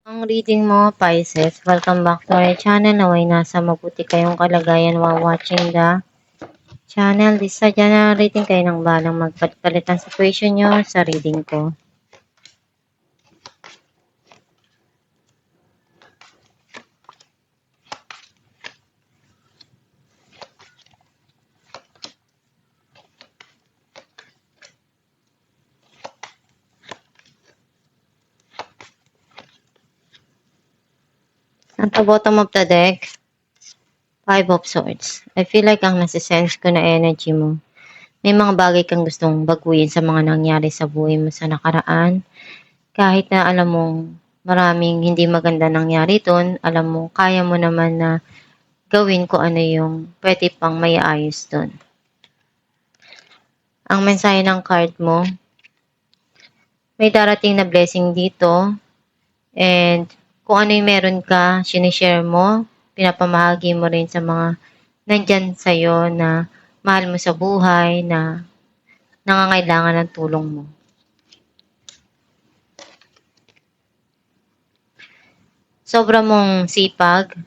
Ang reading mo, Pisces. Welcome back to our channel. Naway nasa mabuti kayong kalagayan while watching the channel. This sa general reading kayo ng balang magpalit ang situation nyo sa reading ko. At the bottom of the deck, Five of Swords. I feel like ang nasisense ko na energy mo. May mga bagay kang gustong baguhin sa mga nangyari sa buhay mo sa nakaraan. Kahit na alam mong maraming hindi maganda nangyari doon, alam mo, kaya mo naman na gawin ko ano yung pwede pang may ayos doon. Ang mensahe ng card mo, may darating na blessing dito, and kung ano yung meron ka, sinishare mo, pinapamahagi mo rin sa mga nandyan sa'yo na mahal mo sa buhay, na nangangailangan ng tulong mo. Sobra mong sipag,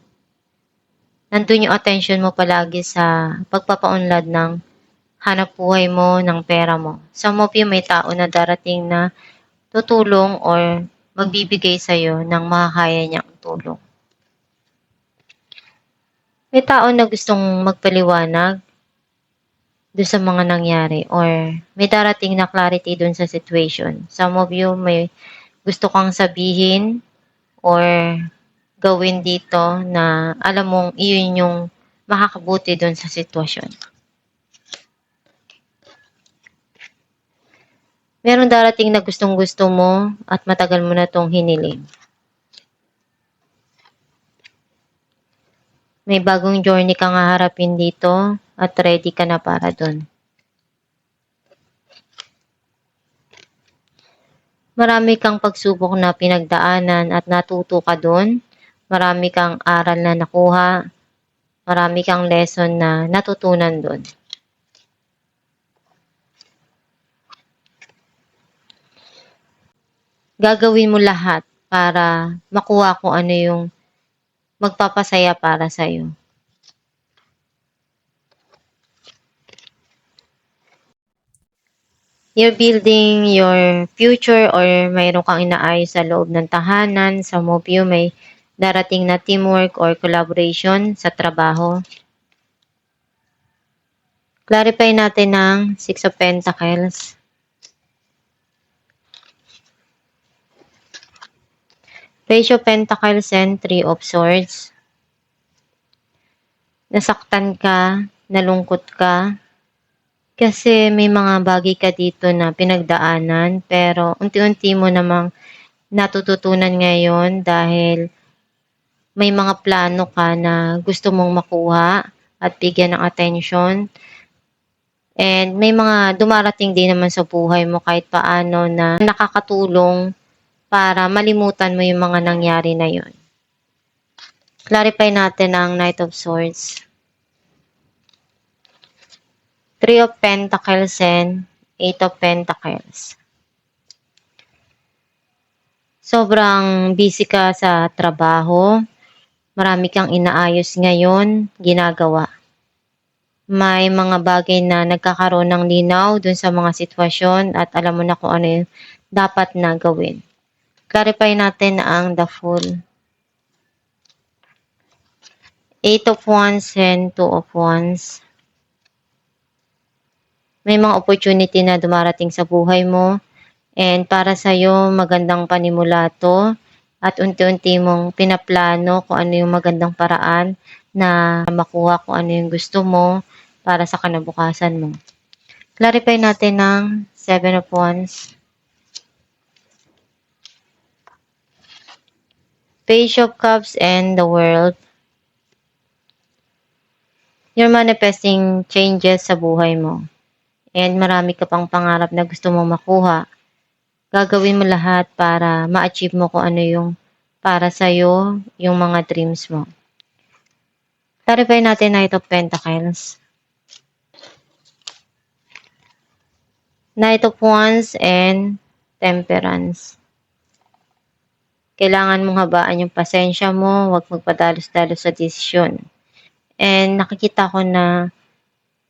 nandun yung attention mo palagi sa pagpapaunlad ng hanap buhay mo, ng pera mo. Some of you may tao na darating na tutulong or magbibigay sa'yo ng makakaya niyang tulong. May tao na gustong magpaliwanag doon sa mga nangyari or may darating na clarity doon sa situation. Some of you may gusto kang sabihin or gawin dito na alam mong iyon yung makakabuti doon sa sitwasyon. Meron darating na gustong-gusto mo at matagal mo na tong hiniling. May bagong journey kang haharapin dito at ready ka na para doon. Marami kang pagsubok na pinagdaanan at natuto ka doon. Marami kang aral na nakuha. Marami kang lesson na natutunan doon. Gagawin mo lahat para makuha kung ano yung magpapasaya para sa'yo. You're building your future or mayroon kang inaayos sa loob ng tahanan. Some of you may darating na teamwork or collaboration sa trabaho. Clarify natin ng Six of Pentacles. Page of Pentacles and Three of Swords. Nasaktan ka, nalungkot ka, kasi may mga bagay ka dito na pinagdaanan, pero unti-unti mo namang natututunan ngayon dahil may mga plano ka na gusto mong makuha at bigyan ng atensyon. And may mga dumarating din naman sa buhay mo kahit paano na nakakatulong para malimutan mo yung mga nangyari na yun. Clarify natin ang Knight of Swords. Three of Pentacles and Eight of Pentacles. Sobrang busy ka sa trabaho. Marami kang inaayos ngayon, ginagawa. May mga bagay na nagkakaroon ng linaw dun sa mga sitwasyon at alam mo na kung ano yung dapat na gawin. Clarify natin ang The Fool. Eight of Wands and Two of Wands. May mga opportunity na dumarating sa buhay mo. And para sa'yo, magandang panimula to. At unti-unti mong pinaplano kung ano yung magandang paraan na makuha kung ano yung gusto mo para sa kinabukasan mo. Clarify natin ng Seven of Wands. Page of Cups and the World. You're manifesting changes sa buhay mo. And marami ka pang pangarap na gusto mong makuha. Gagawin mo lahat para ma-achieve mo kung ano yung para sa'yo, yung mga dreams mo. Clarify natin Knight of Pentacles. Knight of Wands and Temperance. Kailangan mong habaan yung pasensya mo, huwag magpadalos-dalos sa desisyon. And nakikita ko na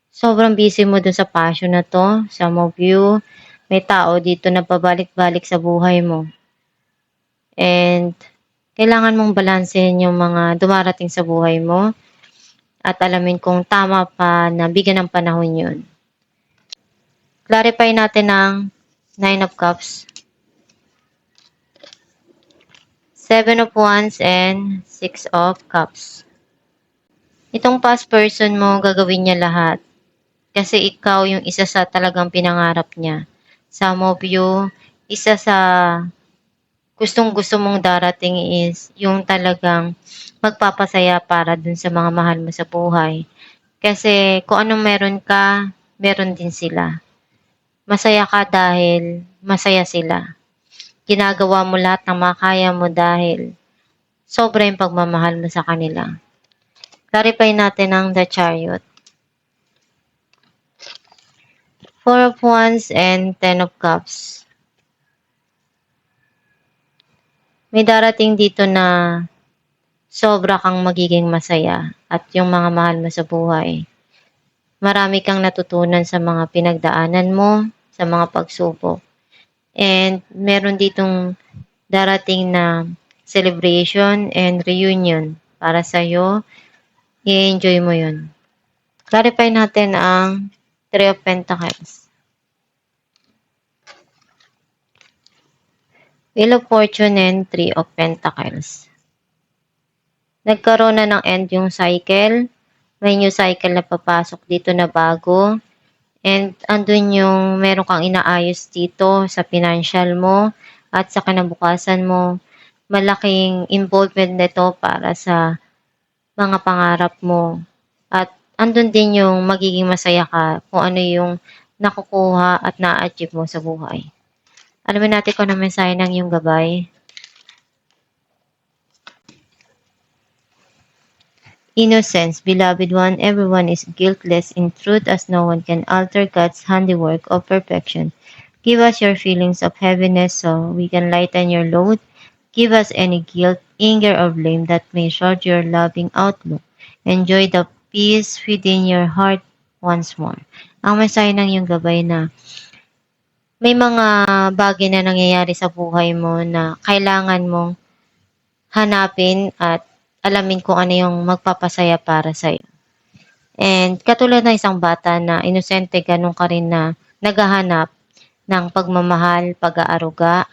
sobrang busy mo dun sa passion na 'to, some of you, may tao dito na pabalik-balik sa buhay mo. And kailangan mong balansehin yung mga dumarating sa buhay mo at alamin kung tama pa na bigyan ng panahon yun. Clarify natin ang Nine of Cups, Seven of Wands, and Six of Cups. Itong past person mo, gagawin niya lahat. Kasi ikaw yung isa sa talagang pinangarap niya. Some of you, isa sa gustong-gusto mong darating is yung talagang magpapasaya para dun sa mga mahal mo sa buhay. Kasi kung anong meron ka, meron din sila. Masaya ka dahil masaya sila. Ginagawa mo lahat ng makaya mo dahil sobra yung pagmamahal mo sa kanila. Clarify natin ang The Chariot. Four of Wands and Ten of Cups. May darating dito na sobra kang magiging masaya at yung mga mahal mo sa buhay. Marami kang natutunan sa mga pinagdaanan mo, sa mga pagsubok. And meron ditong darating na celebration and reunion para sa'yo. I-enjoy mo yun. Clarify natin ang Three of Pentacles. Wheel of Fortune and Three of Pentacles. Nagkaroon na ng end yung cycle. May new cycle na papasok dito na bago. And andun yung meron kang inaayos dito sa financial mo at sa kinabukasan mo. Malaking involvement nito para sa mga pangarap mo. At andun din yung magiging masaya ka kung ano yung nakukuha at na-achieve mo sa buhay. Alamin natin kung ano mensahe ng iyong gabay. Innocence, beloved one, everyone is guiltless in truth as no one can alter God's handiwork of perfection. Give us your feelings of heaviness so we can lighten your load. Give us any guilt, anger, or blame that may short your loving outlook. Enjoy the peace within your heart once more. Ang mensahe ng iyong gabay na may mga bagay na nangyayari sa buhay mo na kailangan mong hanapin at alamin kung ano yung magpapasaya para sa'yo. And katulad ng isang bata na inosente, ganun ka rin na naghahanap ng pagmamahal, pag-aaruga,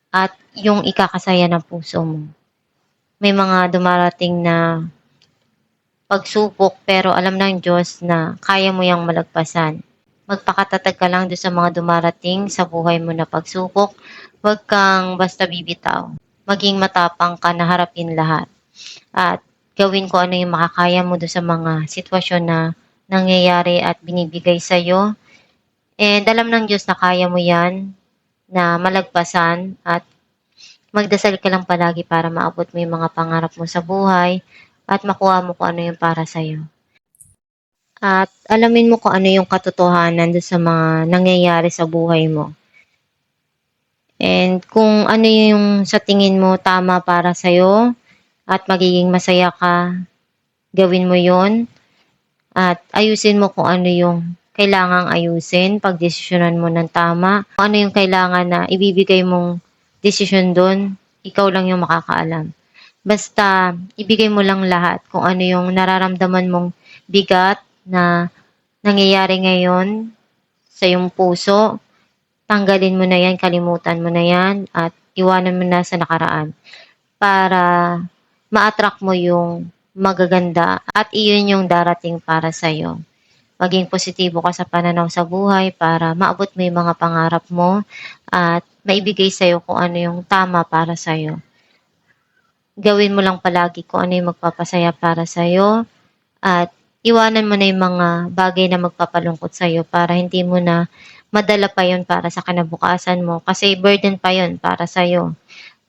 at yung ikakasaya ng puso mo. May mga dumarating na pagsubok pero alam ng Diyos na kaya mo yang malagpasan. Magpakatatag ka lang doon sa mga dumarating sa buhay mo na pagsubok. Huwag kang basta bibitaw. Maging matapang ka na harapin lahat. At gawin ko ano yung makakaya mo doon sa mga sitwasyon na nangyayari at binibigay sa'yo. And alam ng Diyos na kaya mo yan, na malagpasan, at magdasal ka lang palagi para maabot mo yung mga pangarap mo sa buhay at makuha mo kung ano yung para sa'yo. At alamin mo kung ano yung katotohanan doon sa mga nangyayari sa buhay mo. And kung ano yung sa tingin mo tama para sa'yo at magiging masaya ka, gawin mo yon. At ayusin mo kung ano yung kailangang ayusin, pagdesisyonan mo ng tama. Kung ano yung kailangan na ibibigay mong desisyon doon, ikaw lang yung makakaalam. Basta ibigay mo lang lahat kung ano yung nararamdaman mong bigat na nangyayari ngayon sa iyong puso. Tanggalin mo na yan, kalimutan mo na yan, at iwanan mo na sa nakaraan para ma-attract mo yung magaganda at iyon yung darating para sa'yo. Maging positibo ka sa pananaw sa buhay para maabot mo yung mga pangarap mo at maibigay sa'yo kung ano yung tama para sa'yo. Gawin mo lang palagi kung ano yung magpapasaya para sa'yo at iwanan mo na yung mga bagay na magpapalungkot sa'yo para hindi mo na madala pa yon para sa kinabukasan mo kasi burden pa yon para sa'yo.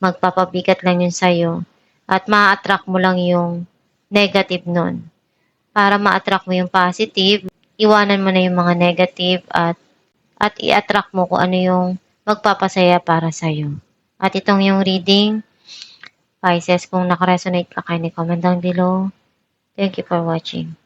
Magpapabigat lang yun sa'yo at ma-attract mo lang yung negative nun. Para ma-attract mo yung positive, iwanan mo na yung mga negative at i-attract mo kung ano yung magpapasaya para sa'yo. At itong yung reading, Pisces. Kung naka-resonate ka, kindly comment down below. Thank you for watching.